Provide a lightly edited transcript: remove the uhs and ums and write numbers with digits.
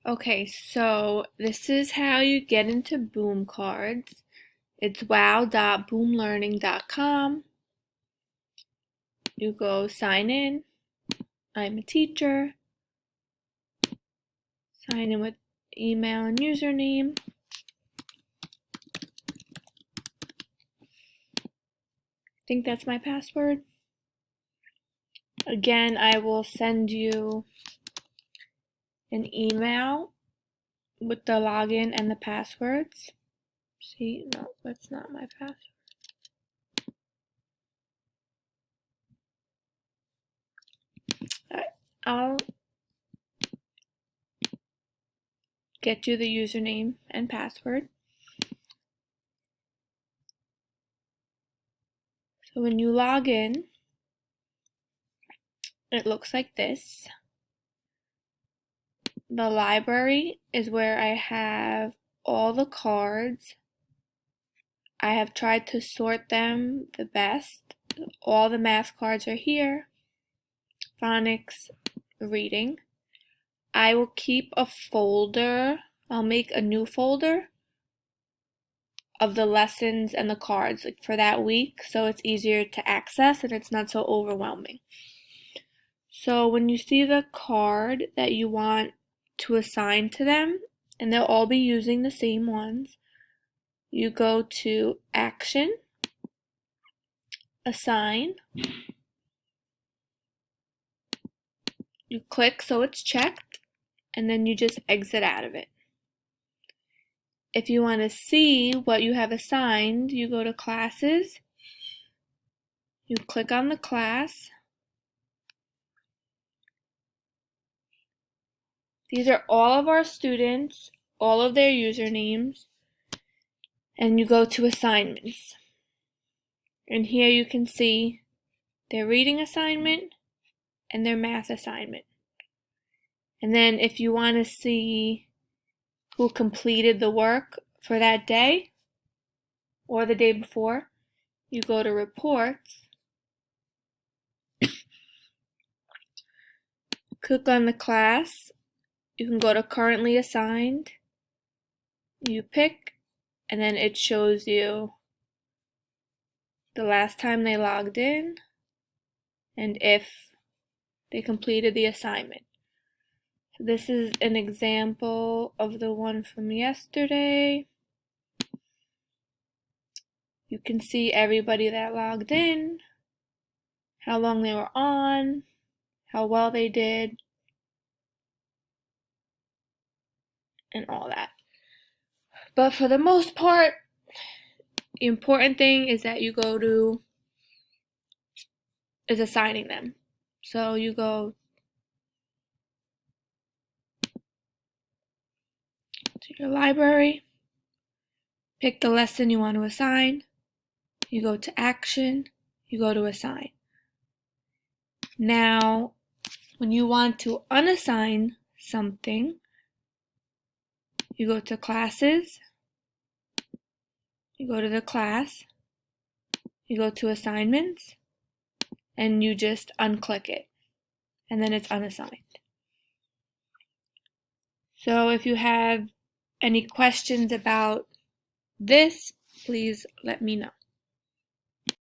Okay, so this is how you get into Boom Cards. It's wow.boomlearning.com. You go sign in. I'm a teacher. Sign in with email and username. I think that's my password. Again, I will send you an email with the login and the passwords. See, no, that's not my password. Alright, I'll get you the username and password. So when you log in, it looks like this. The library is where I have all the cards. I have tried to sort them the best. All the math cards are here. Phonics, reading. I will keep a folder. I'll make a new folder of the lessons and the cards for that week so it's easier to access and it's not so overwhelming. So when you see the card that you want to assign to them, and they'll all be using the same ones, you go to Action, Assign, you click so it's checked, and then you just exit out of it. If you want to see what you have assigned, you go to Classes, you click on the class. These are all of our students, all of their usernames, and you go to Assignments. And here you can see their reading assignment and their math assignment. And then if you want to see who completed the work for that day or the day before, you go to Reports, click on the class, you can go to Currently Assigned, you pick, and then it shows you the last time they logged in and if they completed the assignment. So this is an example of the one from yesterday. You can see everybody that logged in, how long they were on, how well they did, and all that. But for the most part, the important thing is that you go to is assigning them. So you go to your library, pick the lesson you want to assign, you go to Action, you go to Assign. Now, when you want to unassign something, you go to Classes, you go to the class, you go to Assignments, and you just unclick it, and then it's unassigned. So if you have any questions about this, please let me know.